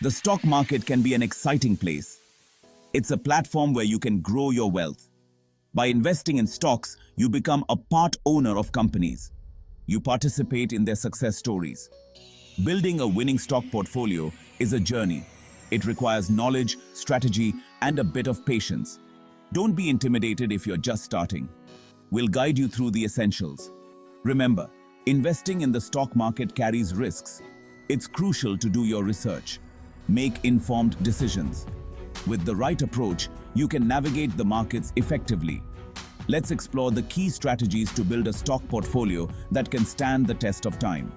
The stock market can be an exciting place. It's a platform where you can grow your wealth. By investing in stocks, you become a part owner of companies. You participate in their success stories. Building a winning stock portfolio is a journey. It requires knowledge, strategy, and a bit of patience. Don't be intimidated if you're just starting. We'll guide you through the essentials. Remember, investing in the stock market carries risks. It's crucial to do your research. Make informed decisions. With the right approach, you can navigate the markets effectively. Let's explore the key strategies to build a stock portfolio that can stand the test of time.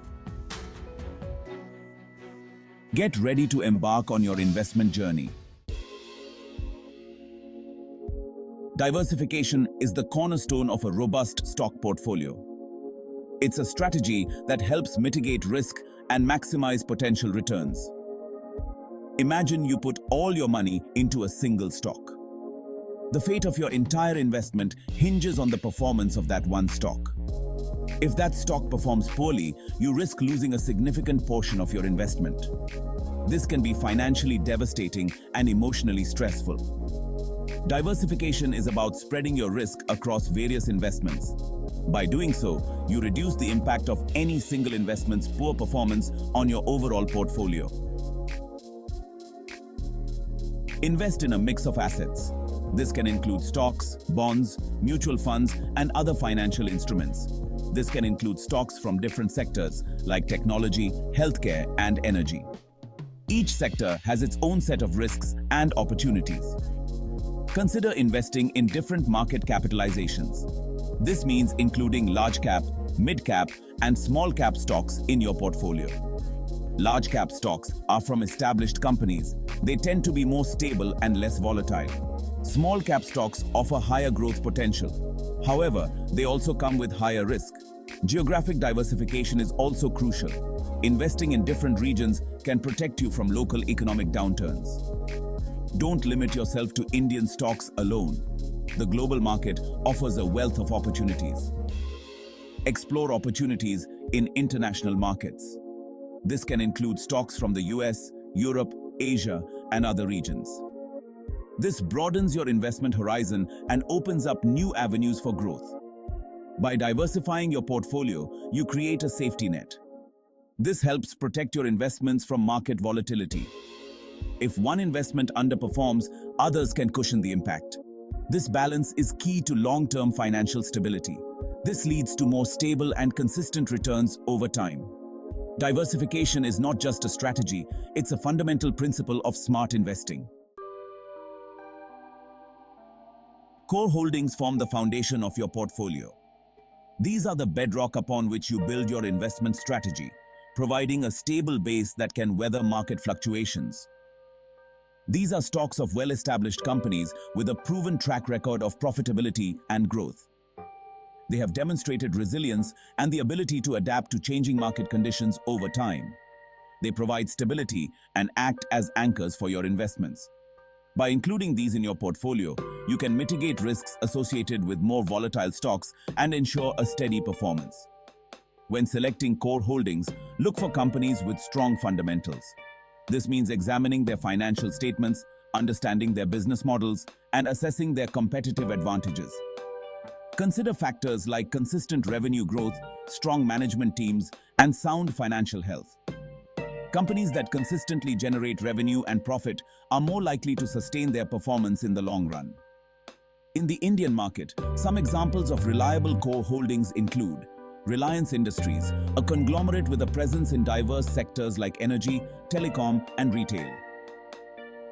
Get ready to embark on your investment journey. Diversification is the cornerstone of a robust stock portfolio. It's a strategy that helps mitigate risk and maximize potential returns. Imagine you put all your money into a single stock. The fate of your entire investment hinges on the performance of that one stock. If that stock performs poorly, you risk losing a significant portion of your investment. This can be financially devastating and emotionally stressful. Diversification is about spreading your risk across various investments. By doing so, you reduce the impact of any single investment's poor performance on your overall portfolio. Invest in a mix of assets. This can include stocks, bonds, mutual funds, and other financial instruments. This can include stocks from different sectors like technology, healthcare, and energy. Each sector has its own set of risks and opportunities. Consider investing in different market capitalizations. This means including large cap, mid cap, and small cap stocks in your portfolio. Large cap stocks are from established companies. They tend to be more stable and less volatile. Small cap stocks offer higher growth potential. However, they also come with higher risk. Geographic diversification is also crucial. Investing in different regions can protect you from local economic downturns. Don't limit yourself to Indian stocks alone. The global market offers a wealth of opportunities. Explore opportunities in international markets. This can include stocks from the US, Europe, Asia, and other regions. This broadens your investment horizon and opens up new avenues for growth. By diversifying your portfolio, you create a safety net. This helps protect your investments from market volatility. If one investment underperforms, others can cushion the impact. This balance is key to long-term financial stability. This leads to more stable and consistent returns over time. Diversification is not just a strategy, it's a fundamental principle of smart investing. Core holdings form the foundation of your portfolio. These are the bedrock upon which you build your investment strategy, providing a stable base that can weather market fluctuations. These are stocks of well-established companies with a proven track record of profitability and growth. They have demonstrated resilience and the ability to adapt to changing market conditions over time. They provide stability and act as anchors for your investments. By including these in your portfolio, you can mitigate risks associated with more volatile stocks and ensure a steady performance. When selecting core holdings, look for companies with strong fundamentals. This means examining their financial statements, understanding their business models, and assessing their competitive advantages. Consider factors like consistent revenue growth, strong management teams, and sound financial health. Companies that consistently generate revenue and profit are more likely to sustain their performance in the long run. In the Indian market, some examples of reliable core holdings include Reliance Industries, a conglomerate with a presence in diverse sectors like energy, telecom, and retail.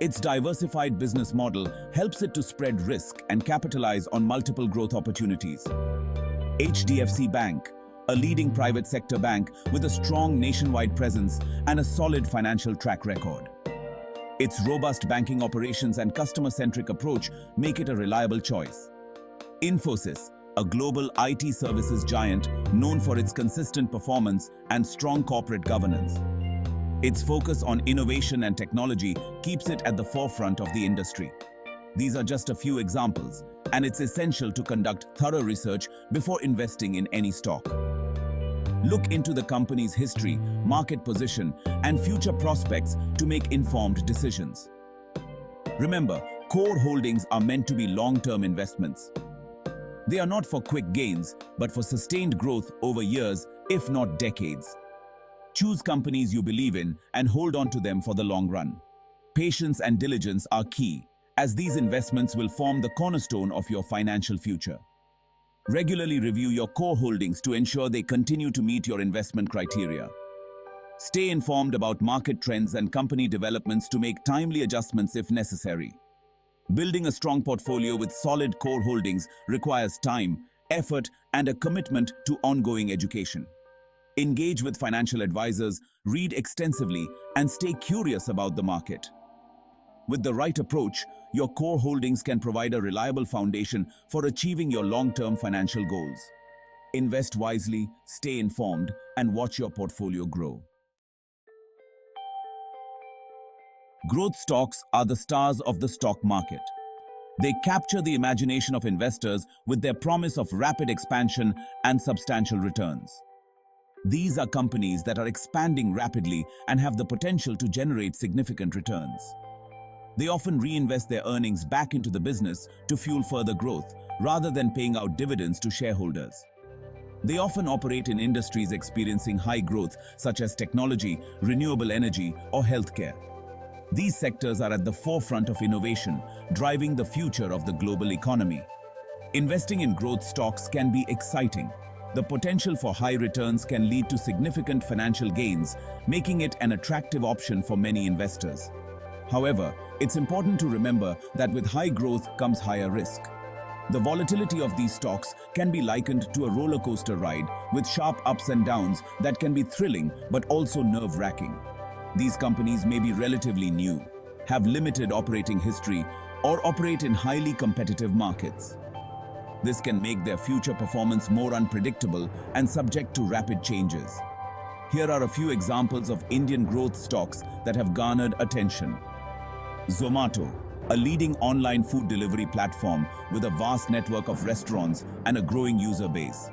Its diversified business model helps it to spread risk and capitalize on multiple growth opportunities. HDFC Bank, a leading private sector bank with a strong nationwide presence and a solid financial track record. Its robust banking operations and customer-centric approach make it a reliable choice. Infosys, a global IT services giant known for its consistent performance and strong corporate governance. Its focus on innovation and technology keeps it at the forefront of the industry. These are just a few examples, and it's essential to conduct thorough research before investing in any stock. Look into the company's history, market position, and future prospects to make informed decisions. Remember, core holdings are meant to be long-term investments. They are not for quick gains, but for sustained growth over years, if not decades. Choose companies you believe in and hold on to them for the long run. Patience and diligence are key, as these investments will form the cornerstone of your financial future. Regularly review your core holdings to ensure they continue to meet your investment criteria. Stay informed about market trends and company developments to make timely adjustments if necessary. Building a strong portfolio with solid core holdings requires time, effort, and a commitment to ongoing education. Engage with financial advisors, read extensively, and stay curious about the market. With the right approach, your core holdings can provide a reliable foundation for achieving your long-term financial goals. Invest wisely, stay informed, and watch your portfolio grow. Growth stocks are the stars of the stock market. They capture the imagination of investors with their promise of rapid expansion and substantial returns. These are companies that are expanding rapidly and have the potential to generate significant returns. They often reinvest their earnings back into the business to fuel further growth, rather than paying out dividends to shareholders. They often operate in industries experiencing high growth, such as technology, renewable energy, or healthcare. These sectors are at the forefront of innovation, driving the future of the global economy. Investing in growth stocks can be exciting. The potential for high returns can lead to significant financial gains, making it an attractive option for many investors. However, it's important to remember that with high growth comes higher risk. The volatility of these stocks can be likened to a roller coaster ride with sharp ups and downs that can be thrilling but also nerve-wracking. These companies may be relatively new, have limited operating history, or operate in highly competitive markets. This can make their future performance more unpredictable and subject to rapid changes. Here are a few examples of Indian growth stocks that have garnered attention. Zomato, a leading online food delivery platform with a vast network of restaurants and a growing user base.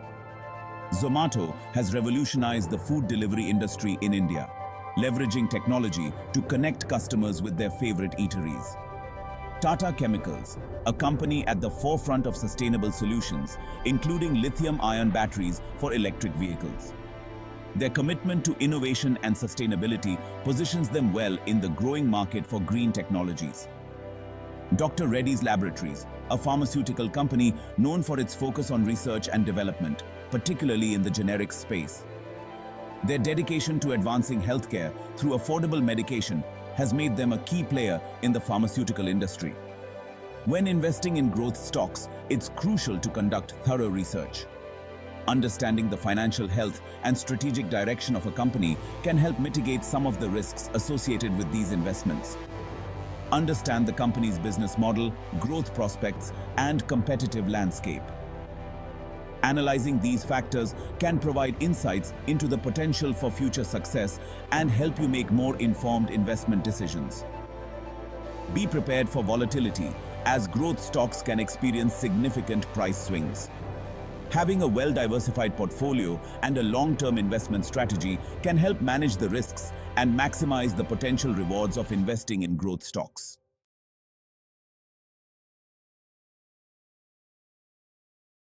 Zomato has revolutionized the food delivery industry in India, leveraging technology to connect customers with their favorite eateries. Tata Chemicals, a company at the forefront of sustainable solutions, including lithium-ion batteries for electric vehicles. Their commitment to innovation and sustainability positions them well in the growing market for green technologies. Dr. Reddy's Laboratories, a pharmaceutical company known for its focus on research and development, particularly in the generics space. Their dedication to advancing healthcare through affordable medication has made them a key player in the pharmaceutical industry. When investing in growth stocks, it's crucial to conduct thorough research. Understanding the financial health and strategic direction of a company can help mitigate some of the risks associated with these investments. Understand the company's business model, growth prospects, and competitive landscape. Analyzing these factors can provide insights into the potential for future success and help you make more informed investment decisions. Be prepared for volatility, as growth stocks can experience significant price swings. Having a well-diversified portfolio and a long-term investment strategy can help manage the risks and maximize the potential rewards of investing in growth stocks.